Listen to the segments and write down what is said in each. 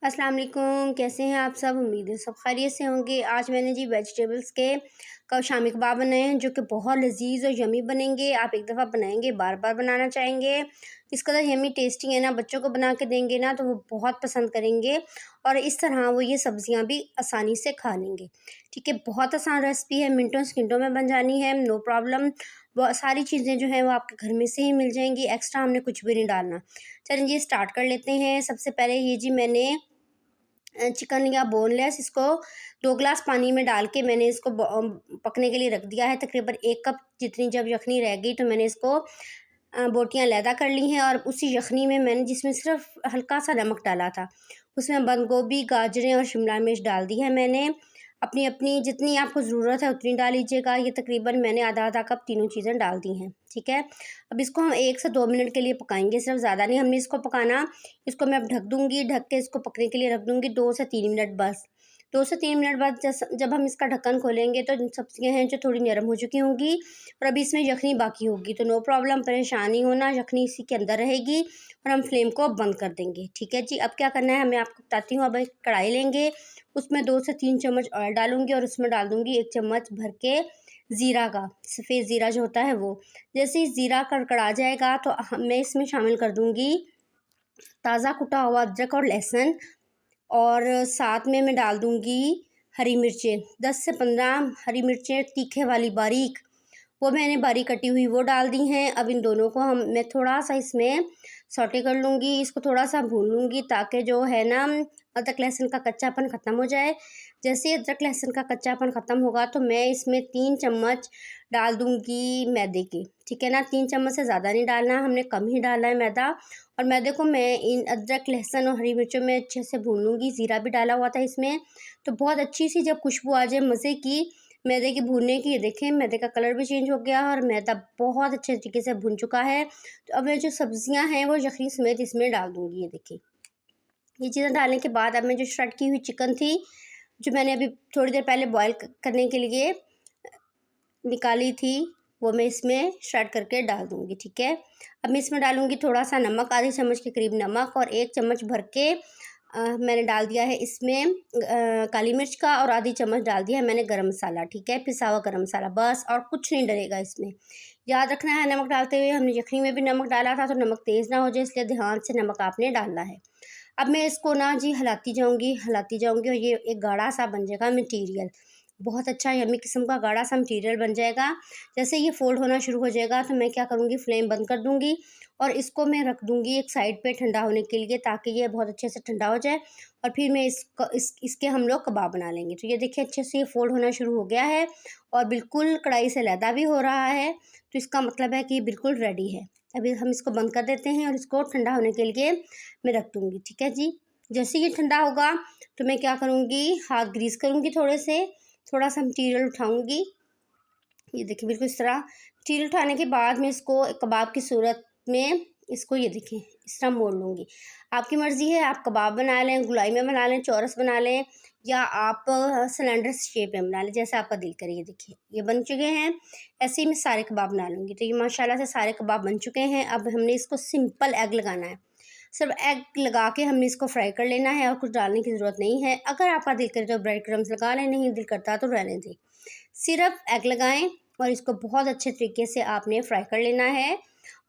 अस्सलाम वालेकुम, कैसे हैं आप सब। उम्मीद है सब खैरियत से होंगे। आज मैंने जी वेजिटेबल्स के शामी कबाब बनाए हैं जो कि बहुत लजीज और यमी बनेंगे। आप एक दफ़ा बनाएंगे बार बार बनाना चाहेंगे। इस कदर यमी टेस्टी है ना, बच्चों को बना के देंगे ना तो वो बहुत पसंद करेंगे और इस तरह वो ये सब्ज़ियाँ भी आसानी से खा लेंगे। ठीक है, बहुत आसान रेसिपी है, मिनटों सेकंडों में बन जानी है, नो प्रॉब्लम। वो सारी चीज़ें जो हैं वो आपके घर में से ही मिल जाएंगी, एक्स्ट्रा हमने कुछ भी नहीं डालना। चलिए जी स्टार्ट कर लेते हैं। सबसे पहले ये जी मैंने चिकन या बोनलेस इसको 2 गिलास पानी में डाल के मैंने इसको पकने के लिए रख दिया है। तकरीबन 1 कप जितनी जब यखनी रह गई तो मैंने इसको बोटियां लैदा कर ली हैं और उसी यखनी में मैंने जिसमें सिर्फ हल्का सा नमक डाला था उसमें बंद गोभी, गाजरें और शिमला मिर्च डाल दी है मैंने। अपनी अपनी जितनी आपको ज़रूरत है उतनी डाल लीजिएगा। ये तकरीबन मैंने आधा आधा कप तीनों चीज़ें डाल दी हैं। ठीक है, अब इसको हम 1 से 2 मिनट के लिए पकाएंगे, सिर्फ ज़्यादा नहीं हमने इसको पकाना। इसको मैं अब ढक दूँगी, ढक के इसको पकने के लिए रख दूँगी 2 से 3 मिनट बस। 2 से 3 मिनट बाद जब हम इसका ढक्कन खोलेंगे तो सब्ज़ियाँ हैं जो थोड़ी नरम हो चुकी होंगी और अभी इसमें यखनी बाकी होगी। तो नो प्रॉब्लम, परेशान नहीं होना, यखनी इसी के अंदर रहेगी और हम फ्लेम को बंद कर देंगे। ठीक है जी, अब क्या करना है मैं आपको बताती हूँ। अब एक कढ़ाई लेंगे, उसमें 2 से 3 चम्मच ऑयल डालूँगी और उसमें डाल दूँगी 1 चम्मच भर के ज़ीरा का, सफ़ेद ज़ीरा जो होता है वो। जैसे ही ज़ीरा कड़कड़ा जाएगा तो मैं इसमें शामिल कर दूँगी ताज़ा कुटा हुआ अदरक और लहसुन और साथ में मैं डाल दूँगी हरी मिर्चें, 10 से 15 हरी मिर्चें तीखे वाली बारीक, वो मैंने बारीक कटी हुई वो डाल दी हैं। अब इन दोनों को मैं थोड़ा-सा इसमें सौटे कर लूँगी, इसको थोड़ा-सा भून लूँगी ताकि जो है ना अदरक लहसुन का कच्चापन ख़त्म हो जाए। जैसे ही अदरक लहसुन का कच्चापन ख़त्म होगा तो मैं इसमें 3 चम्मच डाल दूँगी मैदे के। ठीक है ना, 3 चम्मच से ज़्यादा नहीं डालना, हमने कम ही डालना है मैदा। और मैदे को मैं इन अदरक लहसुन और हरी मिर्चों में अच्छे से भून लूँगी। ज़ीरा भी डाला हुआ था इसमें, तो बहुत अच्छी सी जब खुशबू आ जाए मज़े की मैदे के भूनने की, ये देखें मैदे का कलर भी चेंज हो गया और मैदा बहुत अच्छे तरीके से भुन चुका है। तो अब मैं जो सब्ज़ियां हैं वो यखनी समेत इसमें डाल दूँगी। ये देखिए, ये चीज़ें डालने के बाद अब मैं जो श्रेड की हुई चिकन थी जो मैंने अभी थोड़ी देर पहले बॉयल करने के लिए निकाली थी वो मैं इसमें श्रेड करके डाल दूँगी। ठीक है, अब मैं इसमें डालूँगी थोड़ा सा नमक, आधे चम्मच के करीब नमक और 1 चम्मच भर के मैंने डाल दिया है इसमें काली मिर्च का और आधी चम्मच डाल दिया है मैंने गरम मसाला। ठीक है, पिसा हुआ गरम मसाला बस, और कुछ नहीं डलेगा इसमें। याद रखना है नमक डालते हुए हमने यखनी में भी नमक डाला था तो नमक तेज़ ना हो जाए, इसलिए ध्यान से नमक आपने डालना है। अब मैं इसको ना जी हिलाती जाऊँगी और ये एक गाढ़ा सा बन जाएगा मटीरियल, बहुत अच्छा यम्मी किस्म का गाढ़ा सा मटीरियल बन जाएगा। जैसे ये फोल्ड होना शुरू हो जाएगा तो मैं क्या करूँगी, फ्लेम बंद कर दूँगी और इसको मैं रख दूँगी एक साइड पे ठंडा होने के लिए ताकि ये बहुत अच्छे से ठंडा हो जाए और फिर मैं इसके हम लोग कबाब बना लेंगे। तो ये देखिए अच्छे से ये फोल्ड होना शुरू हो गया है और बिल्कुल कढ़ाई से लैदा भी हो रहा है, तो इसका मतलब है कि बिल्कुल रेडी है। अभी हम इसको बंद कर देते हैं और इसको ठंडा होने के लिए मैं रख दूँगी। ठीक है जी, जैसे ये ठंडा होगा तो मैं क्या करूँगी, हाथ ग्रीस करूँगी, थोड़ा सा मटीरियल उठाऊँगी। ये देखिए बिल्कुल इस तरह मटीरियल उठाने के बाद मैं इसको एक कबाब की सूरत में इसको ये देखिए इस तरह मोड़ लूँगी। आपकी मर्ज़ी है, आप कबाब बना लें, गोलाई में बना लें, चौरस बना लें या आप सिलेंडर शेप में बना लें, जैसा आपका दिल करे। ये देखिए ये बन चुके हैं, ऐसे ही मैं सारे कबाब बना लूँगी। तो ये माशाल्लाह से सारे कबाब बन चुके हैं। अब हमने इसको सिंपल एग लगाना है, सिर्फ एग लगा के हमने इसको फ्राई कर लेना है और कुछ डालने की ज़रूरत नहीं है। अगर आपका दिल करे तो ब्रेड क्रम्स लगा लें, नहीं दिल करता तो रहने दें। सिर्फ एग लगाएं और इसको बहुत अच्छे तरीके से आपने फ्राई कर लेना है।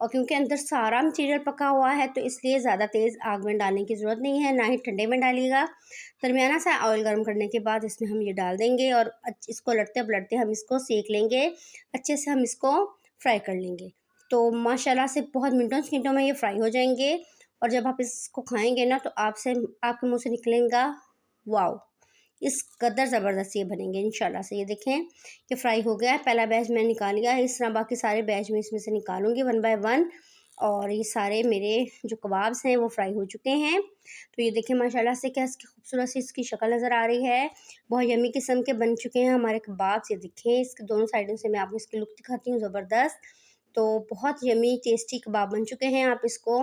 और क्योंकि अंदर सारा मटीरियल पका हुआ है तो इसलिए ज़्यादा तेज़ आग में डालने की ज़रूरत नहीं है, ना ही ठंडे में डालिएगा। दरमियाना सा ऑयल गर्म करने के बाद इसमें हम ये डाल देंगे और इसको लड़ते पलटते हम इसको सेक लेंगे, अच्छे से हम इसको फ्राई कर लेंगे। तो माशाल्लाह से बहुत मिनटों सेकंडों में ये फ्राई हो जाएंगे और जब आप इसको खाएंगे ना तो आपके मुँह से निकलेगा वाओ, इस कदर ज़बरदस्त ये बनेंगे इंशाल्लाह से। ये देखें कि फ्राई हो गया है, पहला बैच मैंने निकाल लिया है। इस तरह बाकी सारे बैच में इसमें से निकालूंगी 1 बाय 1 और ये सारे मेरे जो कबाब्स हैं वो फ्राई हो चुके हैं। तो ये देखें माशाल्लाह से क्या इसकी खूबसूरत सी इसकी शक्ल नज़र आ रही है, बहुत यम्मी किस्म के बन चुके हैं हमारे कबाब्स। ये देखें इसके दोनों साइडों से मैं आपको इसकी लुक दिखाती हूँ, ज़बरदस्त। तो बहुत यम्मी टेस्टी कबाब बन चुके हैं। आप इसको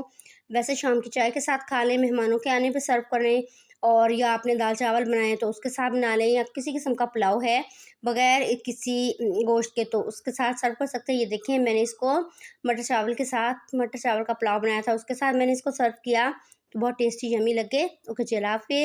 वैसे शाम की चाय के साथ खा लें, मेहमानों के आने पे सर्व करें, और या आपने दाल चावल बनाए तो उसके साथ बना लें, या किसी किस्म का पुलाव है बग़ैर किसी गोश्त के तो उसके साथ सर्व कर सकते हैं। ये देखें मैंने इसको मटर चावल के साथ, मटर चावल का पुलाव बनाया था उसके साथ मैंने इसको सर्व किया, तो बहुत टेस्टी यम्मी लगे। ओके जी, अल्लाह हाफ़िज़।